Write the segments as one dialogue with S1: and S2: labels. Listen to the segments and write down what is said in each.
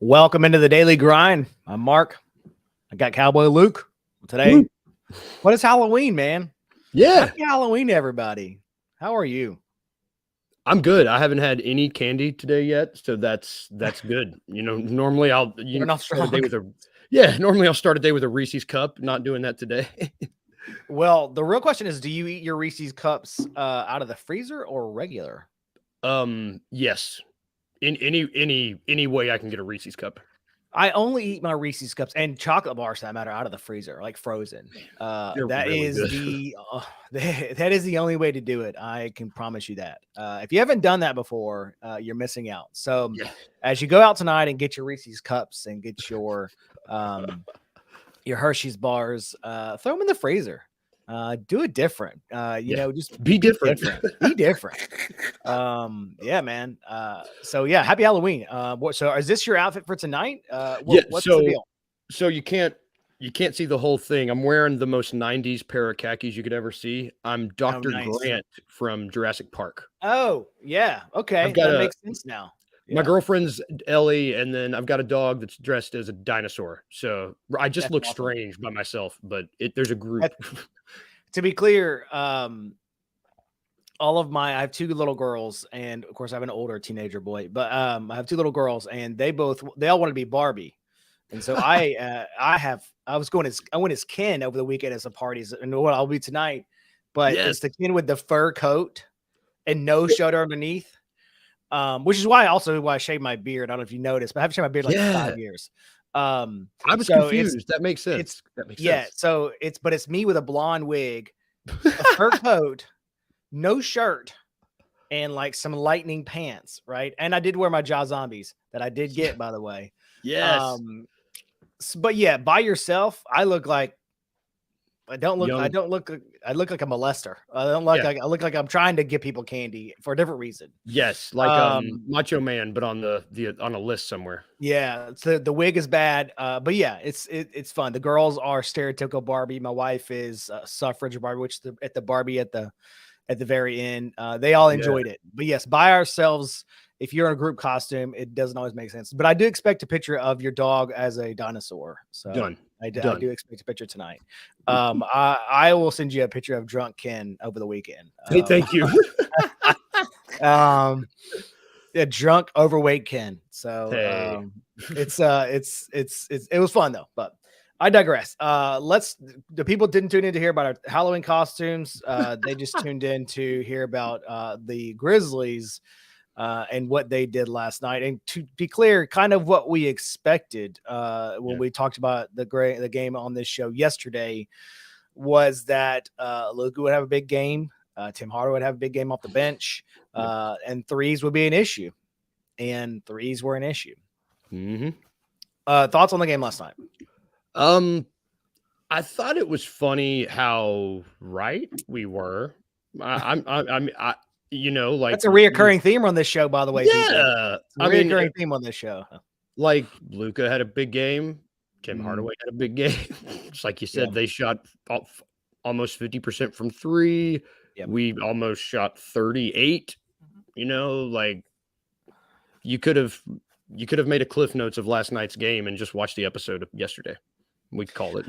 S1: Welcome into the Daily Grind. I'm Mark. I got Cowboy Luke today.
S2: Woo.
S1: What is Halloween, man?
S2: Yeah,
S1: Happy Halloween, everybody. How are you?
S2: I'm good. I haven't had any candy today yet, so that's good. Normally I'll
S1: Starting off
S2: start a day
S1: strong.
S2: normally I'll start a day with a Reese's cup. Not doing that today.
S1: Well, the real question is, do you eat your Reese's cups out of the freezer or regular?
S2: Yes. In any way I can get a Reese's cup.
S1: I only eat my Reese's cups and chocolate bars, for that matter, out of the freezer, like frozen.
S2: They're
S1: That
S2: really
S1: is
S2: good.
S1: that is the only way to do it. I can promise you that. If you haven't done that before, you're missing out. So,
S2: Yeah.
S1: as you go out tonight and get your Reese's cups and get your Hershey's bars, throw them in the freezer. Do it different. Just
S2: Be different.
S1: Be different. Yeah, man. So yeah, happy Halloween. So is this your outfit for tonight? What's the deal?
S2: So you can't see the whole thing. I'm wearing the most 90s pair of khakis you could ever see. I'm Dr.
S1: Nice.
S2: Grant from Jurassic Park.
S1: Oh, yeah. Okay. That makes sense now.
S2: My girlfriend's Ellie, and then I've got a dog that's dressed as a dinosaur. So I just look strange by myself, but there's a group.
S1: To be clear, I have two little girls, and of course I have an older teenager boy, but I have two little girls, and they all want to be Barbie. And so I went as Ken over the weekend at some parties, and what I'll be tonight, but it's the Ken with the fur coat and no shirt underneath. Which is why I shaved my beard. I don't know if you noticed, but I haven't shaved my beard like 5 years.
S2: I was confused. That makes sense.
S1: So it's me with a blonde wig, a fur coat, no shirt, and like some lightning pants, right? And I did wear my Jaw Zombies that I did get, by the way.
S2: Yes.
S1: But yeah, by yourself, I look like I look like a molester. I look like I'm trying to give people candy for a different reason.
S2: Yes, like Macho Man, but on on a list somewhere.
S1: Yeah, so the wig is bad, but yeah, it's fun. The girls are stereotypical Barbie. My wife is suffrage Barbie, which at the Barbie at the very end, they all enjoyed it. But yes, by ourselves, if you're in a group costume, it doesn't always make sense. But I do expect a picture of your dog as a dinosaur. So
S2: Done.
S1: I do expect a picture tonight. I will send you a picture of drunk Ken over the weekend.
S2: Hey, thank you.
S1: A drunk, overweight Ken. So it was fun though. But I digress. The people didn't tune in to hear about our Halloween costumes. They just tuned in to hear about the Grizzlies and what they did last night. And to be clear, kind of what we expected when we talked about the game on this show yesterday was that Luka would have a big game. Tim Hardaway would have a big game off the bench, and threes would be an issue. And threes were an issue.
S2: Mm-hmm.
S1: Thoughts on the game last night?
S2: I thought it was funny how right we were. That's a
S1: reoccurring theme on this show, by the way.
S2: Yeah,
S1: reoccurring theme on this show.
S2: Like Luka had a big game. Tim Hardaway had a big game. Just like you said, they shot almost 50% from three. Yep. We almost shot 38. Like you could have made a cliff notes of last night's game and just watched the episode of yesterday. We call it.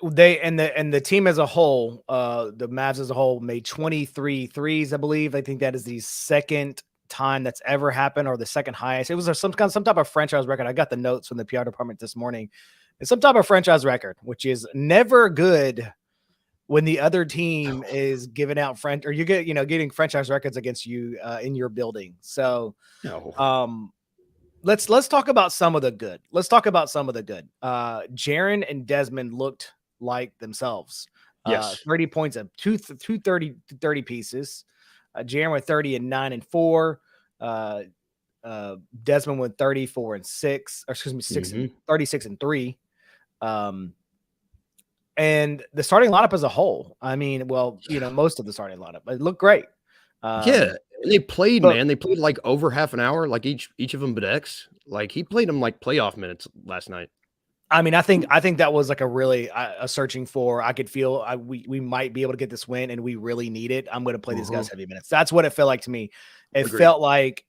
S1: The team as a whole, the Mavs as a whole made 23 threes, I believe. I think that is the second time that's ever happened, or the second highest. It was some type of franchise record. I got the notes from the PR department this morning. It's some type of franchise record, which is never good when the other team is giving out getting franchise records against you in your building. So, Let's talk about some of the good. Jaren and Desmond looked like themselves.
S2: Yes.
S1: 30 points of 30 pieces. Jaren with 30 and 9 and 4. Desmond with 34 and 6. Or excuse me, 36 and 3. And the starting lineup as a whole, most of the starting lineup, it looked great.
S2: They played, man. They played like over half an hour, like each of them but X. Like he played them like playoff minutes last night.
S1: I think that was like a really searching for. I could feel we might be able to get this win, and we really need it. I'm going to play these guys heavy minutes. That's what it felt like to me. It felt like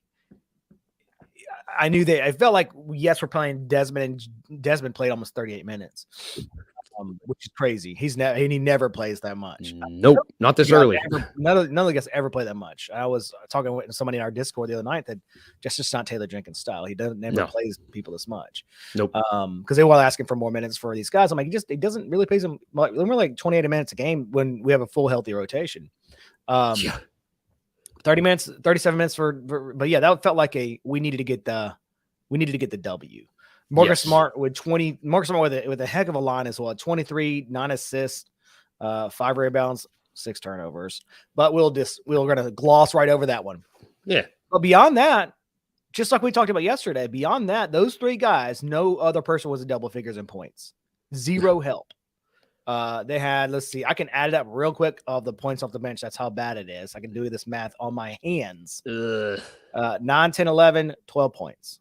S1: I knew that. I felt like, yes, we're playing Desmond, and Desmond played almost 38 minutes, which is crazy. He never plays that much.
S2: Nope, not this early.
S1: None of the guys ever play that much. I was talking with somebody in our Discord the other night that just not Taylor Jenkins' style. He never plays people this much.
S2: Nope.
S1: Because they were asking for more minutes for these guys. I'm like, he doesn't really play them. We're like 28 minutes a game when we have a full healthy rotation. 30 minutes, 37 minutes but yeah, that felt like we needed to get the W. Marcus Smart with 20. Marcus Smart with a heck of a line as well. 23, 9 assists, 5 rebounds, 6 turnovers. But we're gonna gloss right over that one.
S2: Yeah.
S1: But beyond that, just like we talked about yesterday, beyond that, those 3 guys, no other person was in double figures in points. 0 help. They had, let's see, I can add it up real quick of the points off the bench. That's how bad it is. I can do this math on my hands. 9, 10, 11, 12 points.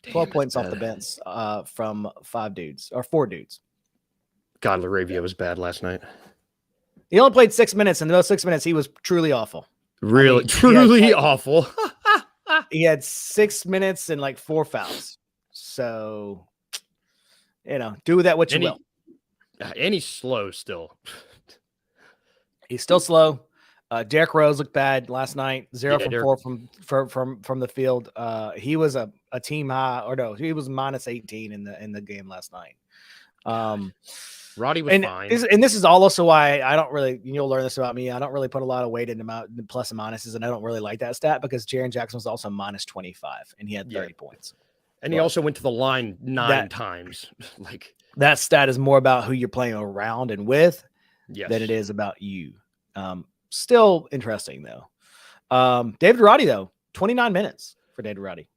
S1: 12 points off the bench from 4 dudes.
S2: God, Laravia was bad last night.
S1: He only played 6 minutes, and in those 6 minutes, he was truly awful.
S2: Really, truly awful.
S1: He had 6 minutes and like 4 fouls. So, do with that what you will.
S2: And he's slow still.
S1: He's still slow. Derrick Rose looked bad last night. 0 from 4 from the field. He was a team high, or no, he was minus 18 in the game last night.
S2: Roddy was fine.
S1: This is also why I don't really, you'll learn this about me. I don't really put a lot of weight into the plus and minuses, and I don't really like that stat because Jaren Jackson was also minus 25 and he had 30 points.
S2: And he also went to the line 9 times. Like
S1: that stat is more about who you're playing around and with than it is about you. Still interesting though. David Roddy though, 29 minutes for David Roddy.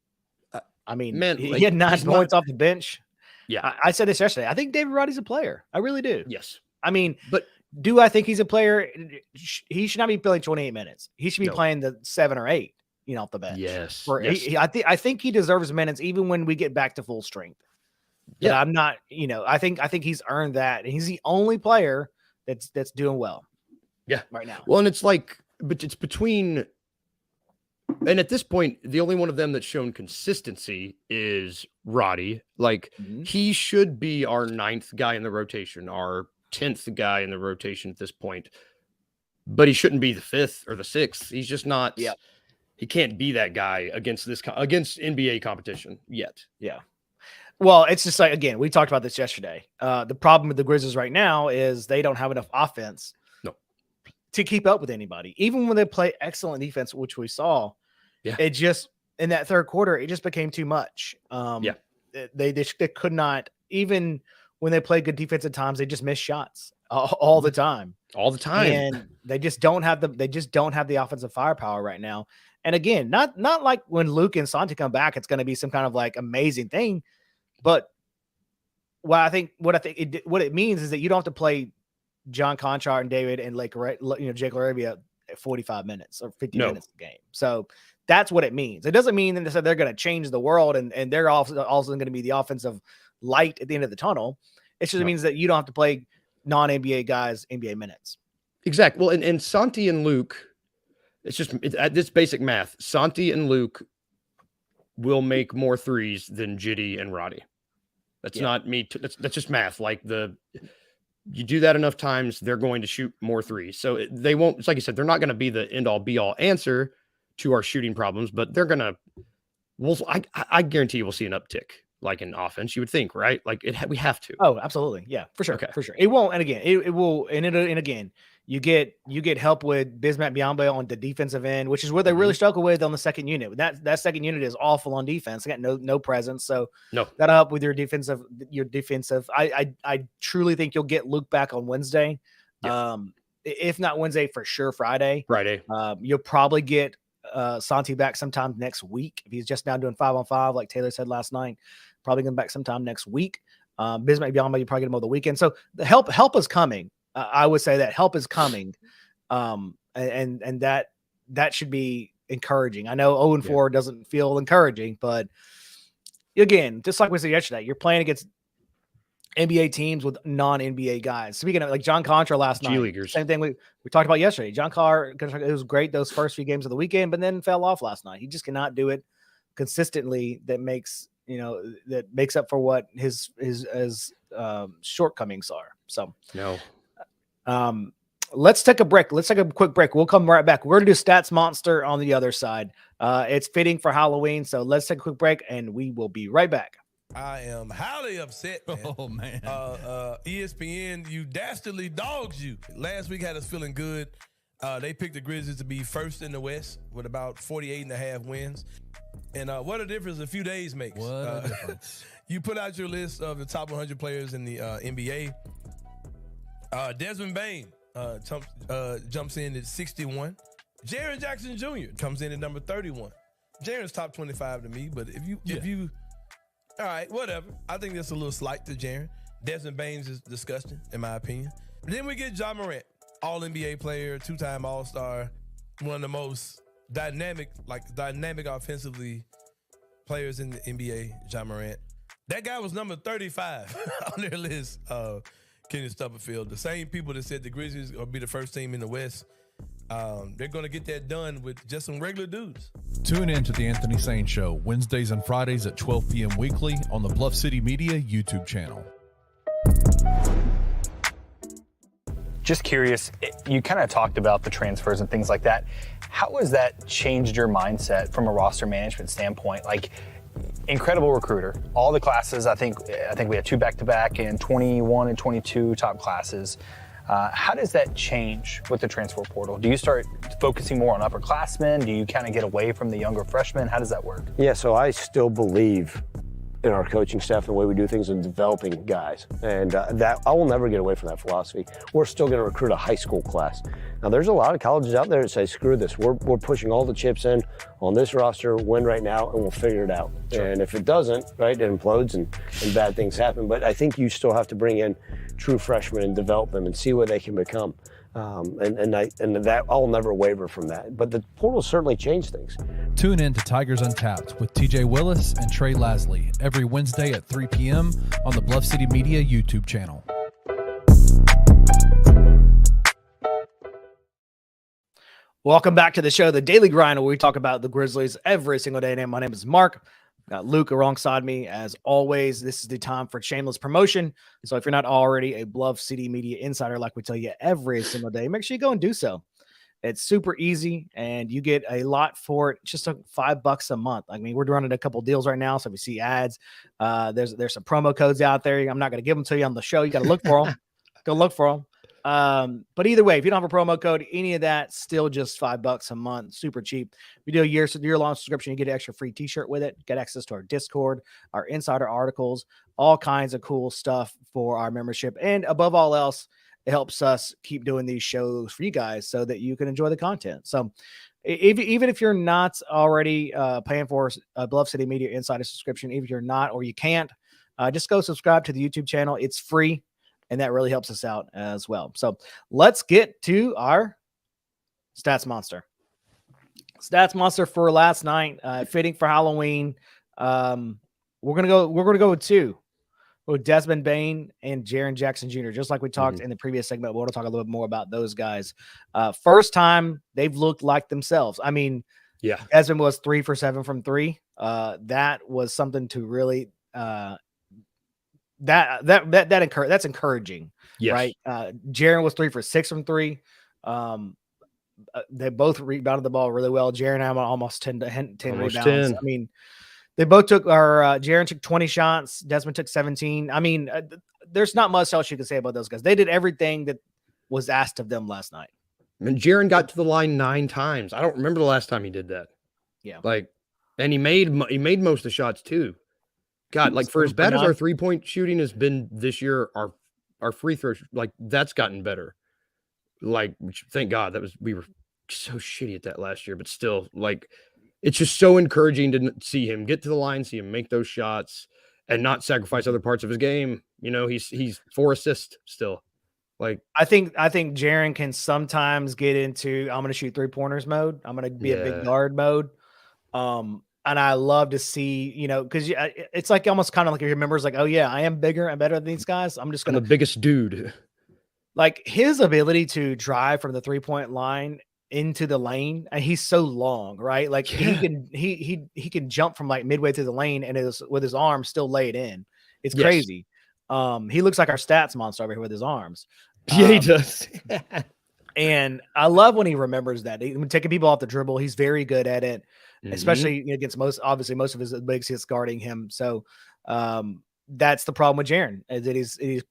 S1: I mean, he had 9 points off the bench.
S2: Yeah,
S1: I said this yesterday. I think David Roddy's a player. I really do.
S2: Yes.
S1: I mean,
S2: but
S1: do I think he's a player? He should not be playing 28 minutes. He should be playing the 7 or 8, off the bench.
S2: Yes.
S1: I think he deserves minutes even when we get back to full strength. But I'm not, I think he's earned that. And he's the only player that's doing well.
S2: Yeah.
S1: Right now.
S2: Well, and it's between, and at this point, the only one of them that's shown consistency is Roddy. Like he should be our 9th guy in the rotation, our 10th guy in the rotation at this point, but he shouldn't be the 5th or the 6th. He's just not. Yeah. He can't be that guy against NBA competition yet.
S1: Yeah. Well, it's just like, again, we talked about this yesterday. The problem with the Grizzlies right now is they don't have enough offense to keep up with anybody. Even when they play excellent defense, which we saw, it just, in that third quarter, it just became too much. They could not, even when they play good defense at times, they just miss shots all the time.
S2: All the time.
S1: And they just don't have the offensive firepower right now. And again, not like when Luke and Santi come back, it's going to be some kind of like amazing thing. But what it means is that you don't have to play John Conchar and David and Jake Laravia at 45 minutes or 50 minutes a game. So that's what it means. It doesn't mean that they're going to change the world and they're also going to be the offensive light at the end of the tunnel. It just means that you don't have to play non-NBA guys NBA minutes.
S2: Exactly. Well, and Santi and Luke, this basic math. Santi and Luke will make more threes than Jitty and Roddy. That's not me. That's just math. Like you do that enough times, they're going to shoot more threes. So they won't. It's like you said, they're not going to be the end all be all answer to our shooting problems, but they're gonna. I guarantee you we'll see an uptick, like in offense. You would think, right? Like we have to.
S1: Oh, absolutely, yeah, for sure, for sure. It won't, and again, it will, and again, you get help with Bismack Biyombo on the defensive end, which is where they really struggle with on the second unit. That second unit is awful on defense. They got no presence, so that'll help with your defensive. I truly think you'll get Luke back on Wednesday. Yeah. If not Wednesday, for sure Friday. You'll probably get Santi back sometime next week. If he's just now doing 5-on-5, like Taylor said last night, probably going back sometime next week. Bismack Biyombo, you probably get him over the weekend. So the help is coming. I would say that help is coming. And that should be encouraging. I know 0-4 doesn't feel encouraging, but again, just like we said yesterday, you're playing against NBA teams with non-NBA guys. Speaking of like John Contra last night,
S2: G-leaguers.
S1: Same thing we talked about yesterday. John Contra, it was great those first few games of the weekend, but then fell off last night. He just cannot do it consistently that makes up for what his shortcomings are. So
S2: no.
S1: Let's take a break. Let's take a quick break. We'll come right back. We're going to do Stats Monster on the other side. It's fitting for Halloween. So let's take a quick break and we will be right back.
S3: I am highly upset, man.
S4: Oh, man.
S3: ESPN, you dastardly dogs you. Last week had us feeling good. They picked the Grizzlies to be first in the West with about 48.5 wins. And what a difference a few days makes.
S4: What a difference.
S3: You put out your list of the top 100 players in the NBA. Desmond Bane jumps in at 61. Jaren Jackson Jr. comes in at number 31. Jaren's top 25 to me, but if you all right, whatever. I think that's a little slight to Jaren. Desmond Bane's is disgusting, in my opinion. Then we get Ja Morant, All-NBA player, 2-time All-Star, one of the most dynamic offensively players in the NBA, Ja Morant. That guy was number 35 on their list, Kenny Stubblefield. The same people that said the Grizzlies will be the first team in the West. They're going to get that done with just some regular dudes.
S4: Tune in to the Anthony Sane Show, Wednesdays and Fridays at 12 p.m. weekly on the Bluff City Media YouTube channel.
S5: Just curious, you kind of talked about the transfers and things like that. How has that changed your mindset from a roster management standpoint? Like, incredible recruiter. All the classes, I think we had 2 back-to-back and 21 and 22 top classes. How does that change with the transfer portal? Do you start focusing more on upperclassmen? Do you kind of get away from the younger freshmen? How does that work?
S6: Yeah, so I still believe in our coaching staff, the way we do things and developing guys. And that I will never get away from that philosophy. We're still going to recruit a high school class. Now, there's a lot of colleges out there that say, screw this. We're pushing all the chips in on this roster, win right now, and we'll figure it out. Sure. And if it doesn't, right, it implodes and bad things happen. But I think you still have to bring in true freshmen and develop them and see what they can become. And that I'll never waver from that. But the portal certainly changed things.
S4: Tune in to Tigers Untapped with TJ Willis and Trey Lasley every Wednesday at 3 p.m. on the Bluff City Media YouTube channel.
S1: Welcome back to the show, The Daily Grind, where we talk about the Grizzlies every single day. My name is Mark. Got Luke alongside me as always. This is the time for shameless promotion. So if you're not already a Bluff City Media insider, like we tell you every single day, make sure you go and do so. It's super easy and you get a lot for it. Just $5 a month. I mean, we're running a couple deals right now. So if you see ads, there's some promo codes out there. I'm not going to give them to you on the show. You got to look for them. Go look for them. But either way, if you don't have a promo code, any of that, still just $5 a month, super cheap. We do a year-long subscription. You get an extra free t-shirt with it, get access to our Discord, our insider articles, all kinds of cool stuff for our membership. And above all else, it helps us keep doing these shows for you guys so that you can enjoy the content. So even if you're not already paying for a Bluff City Media Insider subscription, even if you're not, or you can't, just go subscribe to the YouTube channel. It's free. And that really helps us out as well. So let's get to our Stats Monster. Stats Monster for last night, fitting for Halloween. We're gonna go with 2. With Desmond Bane and Jaren Jackson Jr. Just like we talked in the previous segment, we'll talk a little bit more about those guys. First time they've looked like themselves. I mean, yeah, Desmond was 3 for 7 from 3. That was something to really that's encouraging, yes. Right? Jaren was 3 for 6 from 3. They both rebounded the ball really well. Jaren had almost 10 rebounds. 10. I mean, they both took Jaren took 20 shots. Desmond took 17. I mean, there's not much else you can say about those guys. They did everything that was asked of them last night.
S2: And Jaren got to the line 9 times. I don't remember the last time he did that. Yeah. And he made most of the shots too. God, like for as bad as our 3-point shooting has been this year, our free throw, that's gotten better. Thank God we were so shitty at that last year, but still, it's just so encouraging to see him get to the line, see him make those shots, and not sacrifice other parts of his game. You know, he's 4 assists still.
S1: I think Jaren can sometimes get into I'm going to shoot 3-pointers mode. I'm going to be a big guard mode. And I love to see, because it's almost kind of like he remembers, oh yeah, I am bigger and better than these guys. I'm the
S2: biggest dude.
S1: His ability to drive from the 3-point line into the lane, and he's so long, right? Like he can jump from like midway through the lane and is with his arms still laid in. It's crazy. He looks like our stats monster over here with his arms.
S2: Yeah, he does.
S1: And I love when he remembers that. He's taking people off the dribble. He's very good at it, especially against most of his bigs hits guarding him. So that's the problem with Jaren, is that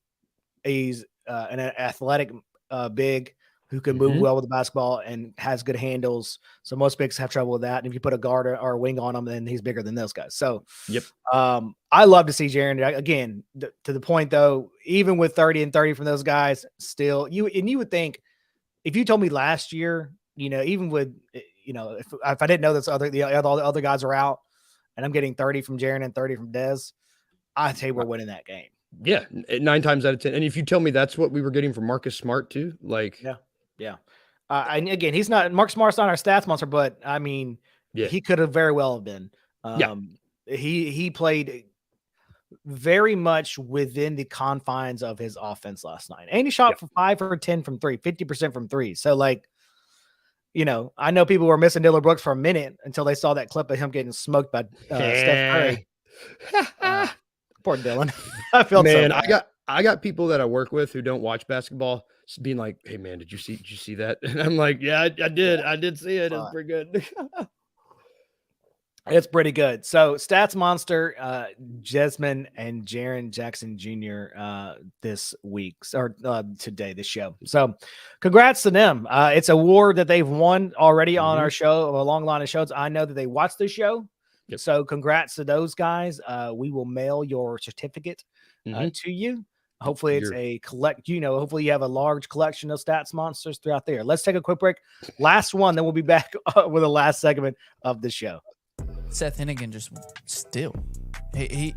S1: he's an athletic big who can move well with the basketball and has good handles. So most bigs have trouble with that. And if you put a guard or a wing on him, then he's bigger than those guys. So I love to see Jaren again, to the point though, even with 30 and 30 from those guys still, you would think, if you told me last year, even with, if I didn't know all the other guys are out and I'm getting 30 from Jaren and 30 from Dez, I'd say we're winning that game.
S2: Yeah. 9 times out of 10. And if you tell me that's what we were getting from Marcus Smart too, like,
S1: yeah. And again, Marcus Smart's not our stats monster, but I mean, he could have very well have been. He played very much within the confines of his offense last night. And he shot for 5 for 10 from 3, 50% from 3. So like, I know people were missing Dillon Brooks for a minute until they saw that clip of him getting smoked by Steph Curry. Poor Dylan. I felt
S2: I got people that I work with who don't watch basketball being like, "Hey man, did you see that?" And I'm like, "Yeah, I did. I did see it. It's pretty good."
S1: It's pretty good. So stats monster, Jesmyn and Jaren Jackson Jr. This week or today, this show. So congrats to them. It's a award that they've won already on our show, a long line of shows. I know that they watched the show. Yep. So congrats to those guys. We will mail your certificate to you. Hopefully it's hopefully you have a large collection of stats monsters throughout there. Let's take a quick break. Last one, then we'll be back with the last segment of the show.
S7: Seth Hennigan just still, he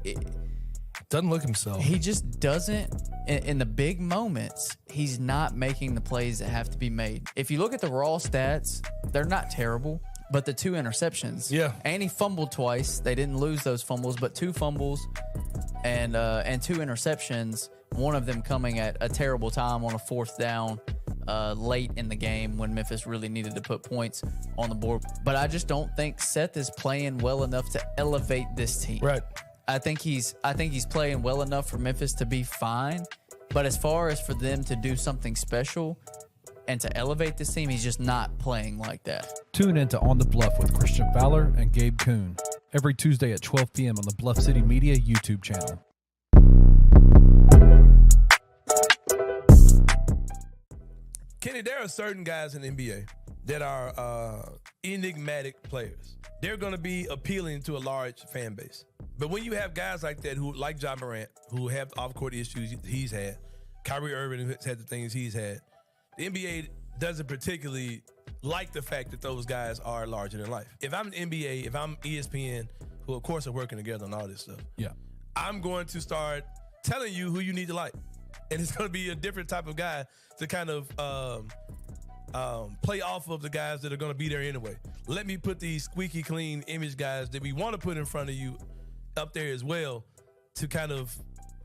S3: doesn't look himself.
S7: He just doesn't, in the big moments, he's not making the plays that have to be made. If you look at the raw stats, they're not terrible, but the 2 interceptions.
S3: Yeah.
S7: And he fumbled twice. They didn't lose those fumbles, but 2 fumbles and 2 interceptions, one of them coming at a terrible time on a 4th down. Late in the game when Memphis really needed to put points on the board. But I just don't think Seth is playing well enough to elevate this team.
S3: Right.
S7: I think he's playing well enough for Memphis to be fine. But as far as for them to do something special and to elevate this team, he's just not playing like that.
S4: Tune in to On the Bluff with Christian Fowler and Gabe Kuhn every Tuesday at 12 p.m. on the Bluff City Media YouTube channel.
S3: Kenny, there are certain guys in the NBA that are enigmatic players. They're going to be appealing to a large fan base. But when you have guys like that, who like Ja Morant, who have off-court issues he's had, Kyrie Irving has had the things he's had, the NBA doesn't particularly like the fact that those guys are larger than life. If I'm the NBA, if I'm ESPN, who of course are working together on all this stuff, I'm going to start telling you who you need to like. And it's going to be a different type of guy to kind of play off of the guys that are going to be there anyway. Let me put these squeaky clean image guys that we want to put in front of you up there as well to kind of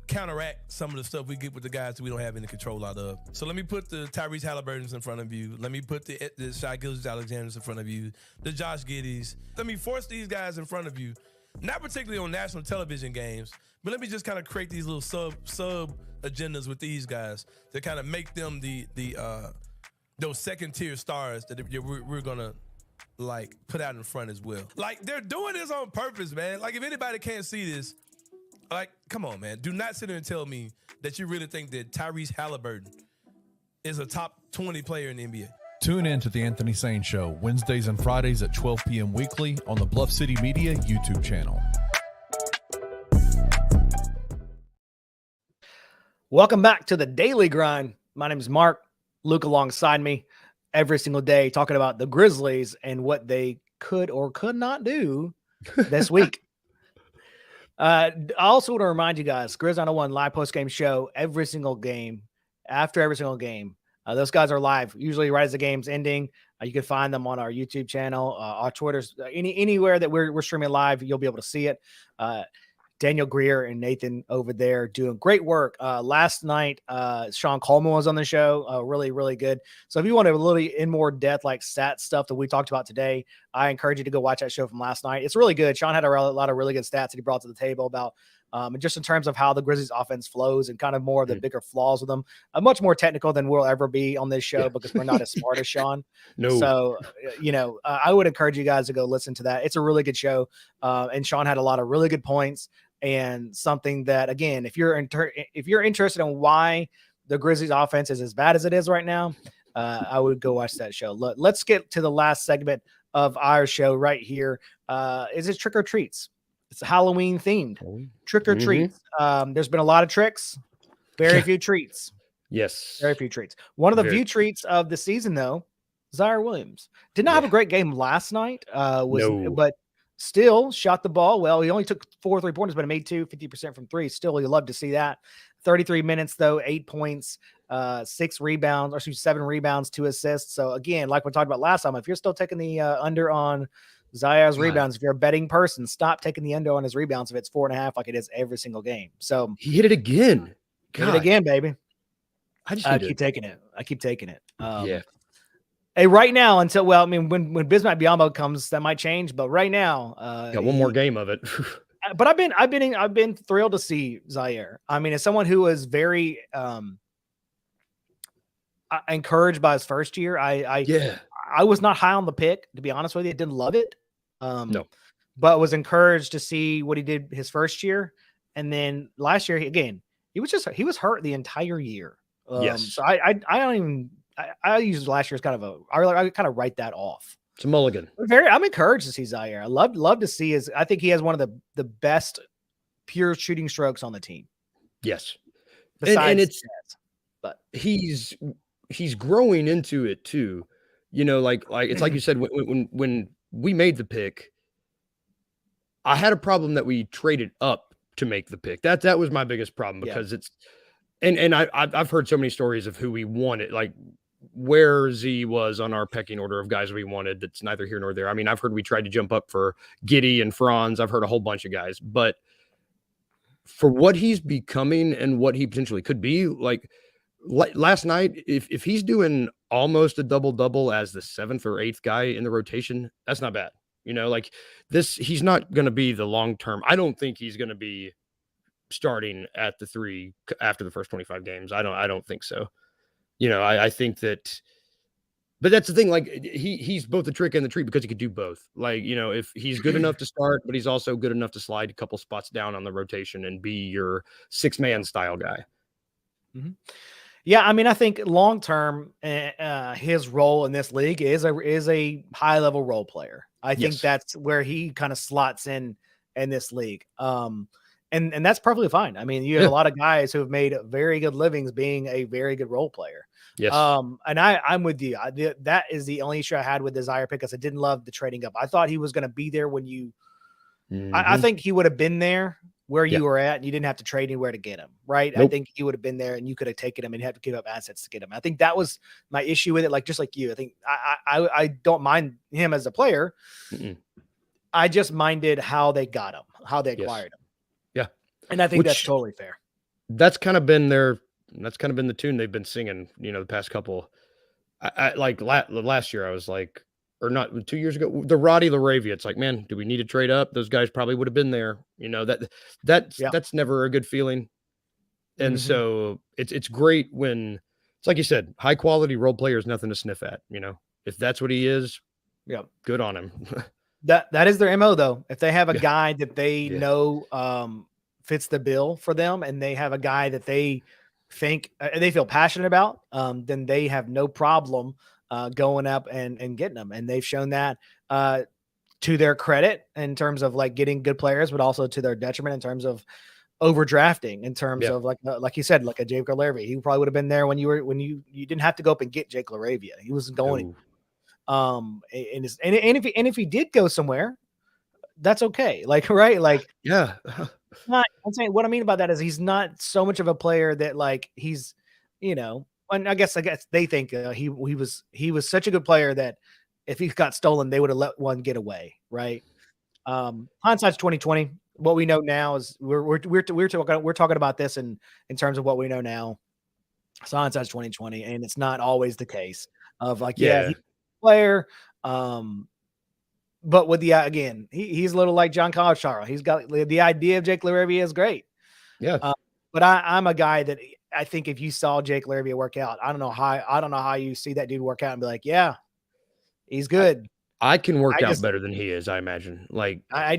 S3: counteract some of the stuff we get with the guys that we don't have any control out of. So let me put the Tyrese Halliburtons in front of you. Let me put the Shai Gilgeous-Alexanders in front of you, the Josh Giddys. Let me force these guys in front of you, not particularly on national television games, but let me just kind of create these little sub agendas with these guys to kind of make them those second tier stars that we're gonna like put out in front as well. Like, they're doing this on purpose, man. Like, if anybody can't see this, like, come on, man. Do not sit there and tell me that you really think that Tyrese Halliburton is a top 20 player in the NBA.
S4: Tune in to The Anthony Sane Show, Wednesdays and Fridays at 12 p.m. weekly on the Bluff City Media YouTube channel.
S1: Welcome back to the Daily Grind. My name is Mark. Luke alongside me every single day talking about the Grizzlies and what they could or could not do this week. I also want to remind you guys, Grizz 901 live post-game show every single game, after every single game. Those guys are live, usually right as the game's ending. You can find them on our YouTube channel, our Twitters, anywhere that we're streaming live, you'll be able to see it. Daniel Greer and Nathan over there doing great work. Last night, Sean Coleman was on the show. Really, really good. So if you want a little in more depth, like stat stuff that we talked about today, I encourage you to go watch that show from last night. It's really good. Sean had a lot of really good stats that he brought to the table about and just in terms of how the Grizzlies offense flows and kind of more of the bigger flaws with them. Much more technical than we'll ever be on this show because we're not as smart as Sean.
S2: No.
S1: So, I would encourage you guys to go listen to that. It's a really good show. And Sean had a lot of really good points and something that, again, if you're interested in why the Grizzlies offense is as bad as it is right now, I would go watch that show. Let's get to the last segment of our show right here. Is it trick or treats? It's Halloween themed. Trick or treats. There's been a lot of tricks, very few treats.
S2: Yes.
S1: Very few treats. One of the few treats of the season, though, Zaire Williams did not have a great game last night. But still shot the ball well. He only took 4 3-pointers, but he made 50% from 3. Still, you love to see that. 33 minutes though, 8 points, 7 rebounds, 2 assists. So again, like we talked about last time, if you're still taking the under on Zaire's rebounds, if you're a betting person, stop taking the under on his rebounds if it's 4.5 like it is every single game. So
S2: he hit it again.
S1: Hit it again, baby.
S2: I
S1: keep taking it. I keep taking it.
S2: Yeah.
S1: Hey, right now, when Bismack Biyombo comes, that might change. But right now,
S2: got one more game of it.
S1: But I've been thrilled to see Zaire. I mean, as someone who was very encouraged by his first year, I was not high on the pick, to be honest with you. I didn't love it.
S2: No,
S1: but was encouraged to see what he did his first year, and then last year he was hurt the entire year. So I don't even. I use last year as I kind of write that off.
S2: It's a mulligan.
S1: I'm encouraged to see Zaire. I love to see I think he has one of the best pure shooting strokes on the team.
S2: Yes.
S1: Besides
S2: but he's growing into it too. Like it's like you said, when we made the pick, I had a problem that we traded up to make the pick. That was my biggest problem because it's and I've heard so many stories of who we wanted, like where Z was on our pecking order of guys we wanted. That's neither here nor there. I mean, I've heard we tried to jump up for Giddey and Franz. I've heard a whole bunch of guys, but for what he's becoming and what he potentially could be, like last night, if he's doing almost a double-double as the 7th or 8th guy in the rotation, that's not bad. Like this, he's not going to be the long-term. I don't think he's going to be starting at the 3 after the first 25 games. I don't think so. I think that, but that's the thing. Like he's both the trick and the treat because he could do both. Like, if he's good enough to start, but he's also good enough to slide a couple spots down on the rotation and be your 6-man style guy.
S1: Mm-hmm. Yeah. I mean, I think long-term, his role in this league is a high-level role player. I think that's where he kind of slots in this league. And that's perfectly fine. I mean, you have a lot of guys who have made very good livings being a very good role player.
S2: Yes.
S1: And I'm with you. That is the only issue I had with Zaire pick, because I didn't love the trading up. I thought he was going to be there when you. I think he would have been there where you were at, and you didn't have to trade anywhere to get him. Right. Nope. I think he would have been there, and you could have taken him, and you had to give up assets to get him. I think that was my issue with it. Like just like you, I think I don't mind him as a player. I just minded how they got him, how they acquired him.
S2: Yeah.
S1: And I think that's totally fair.
S2: That's kind of been the tune they've been singing, the past couple. I like last year I was like, or not 2 years ago, the Roddy LaRavia. It's like, man, do we need to trade up? Those guys probably would have been there. That's never a good feeling. And so it's great when it's like you said, high quality role player is nothing to sniff at. If that's what he is, good on him.
S1: That is their MO though. If they have a guy that they know fits the bill for them, and they have a guy that they think they feel passionate about, then they have no problem going up and getting them. And they've shown that to their credit in terms of like getting good players, but also to their detriment in terms of overdrafting, in terms of like you said, like a Jake LaRavia. He probably would have been there when you didn't have to go up and get Jake LaRavia. He wasn't going. And if he did go somewhere, that's okay. Like, right. Like, I'm saying what I mean by that is he's not so much of a player that like he's, and I guess they think he was such a good player that if he got stolen, they would have let one get away. Right. Hindsight's 2020. what we know now is we're talking about this in terms of what we know now. Hindsight's 2020, and it's not always the case of like, he's a player. But with the again, he's a little like John Colcharo. He's got the idea of Jake LaRavia is great.
S2: Yeah.
S1: But I'm a guy that I think if you saw Jake LaRavia work out, I don't know how you see that dude work out and be like, yeah, he's good.
S2: I can work out better than he is, I imagine. Like
S1: I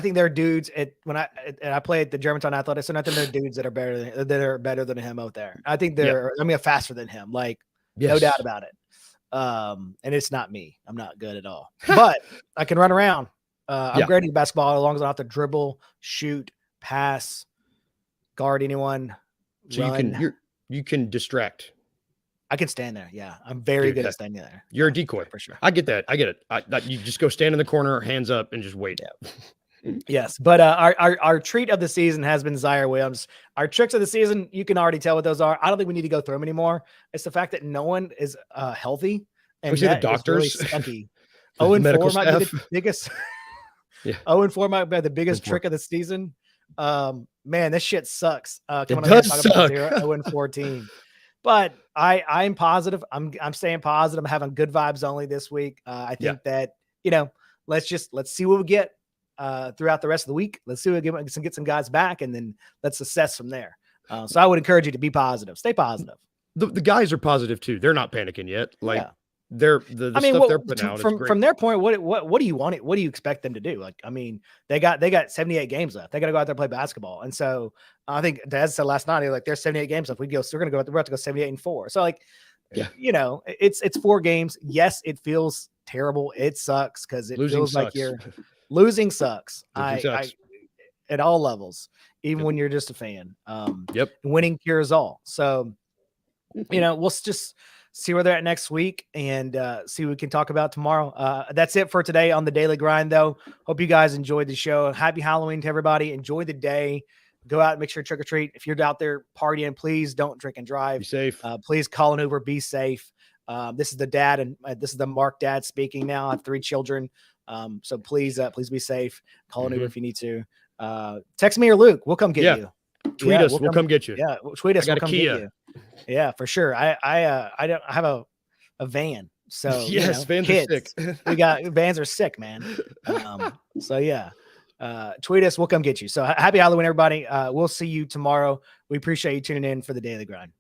S1: think there are dudes when I play at the Germantown Athletics, and I think there are dudes that are better than him out there. I think they're faster than him, like no doubt about it. And it's not me. I'm not good at all, but I can run around. I'm great at basketball as long as I don't have to dribble, shoot, pass, guard anyone.
S2: So you can distract.
S1: I can stand there. Yeah. I'm very good at standing there.
S2: You're a decoy
S1: for sure.
S2: I get that. I get it. You just go stand in the corner, hands up, and just wait.
S1: Yeah. Yes. But our treat of the season has been Zaire Williams. Our tricks of the season, you can already tell what those are. I don't think we need to go through them anymore. It's the fact that no one is healthy. And
S2: the doctors.
S1: Really sucky. 0-4 might be the biggest. 0-4 might be the biggest trick of the season. Man, this shit sucks.
S2: It does suck.
S1: 0-4 team. But I'm positive. I'm staying positive. I'm having good vibes only this week. I think that, let's see what we get throughout the rest of the week. Let's see what we get some guys back, and then let's assess from there. So I would encourage you to be positive. Stay positive.
S2: The guys are positive too. They're not panicking yet. Like they're the stuff they're putting out
S1: from their point. What do you want? What do you expect them to do? Like, I mean, they got 78 games left. They got to go out there and play basketball. And so I think Dad said last night, like, there's 78 games left. We're going to have to go 78-4. So like, it's 4 games. Yes, it feels terrible. It sucks because it feels like you're losing sucks. I at all levels, even when you're just a fan. Winning cures all. So, we'll just see where they're at next week and see what we can talk about tomorrow. That's it for today on the Daily Grind, though. Hope you guys enjoyed the show. Happy Halloween to everybody. Enjoy the day. Go out and make sure to trick or treat. If you're out there partying, please don't drink and drive.
S2: Be safe.
S1: Please call an Uber. Be safe. This is the dad, and this is the Mark dad speaking now. I have 3 children. So please be safe. Call an Uber if you need to. Text me or Luke. We'll come get you.
S2: Tweet us. We'll come get you.
S1: Yeah. Tweet us.
S2: We'll
S1: come get you. Yeah, for sure. I have a van. So
S2: vans are sick.
S1: Vans are sick, man. Tweet us. We'll come get you. So happy Halloween, everybody. We'll see you tomorrow. We appreciate you tuning in for the Daily Grind.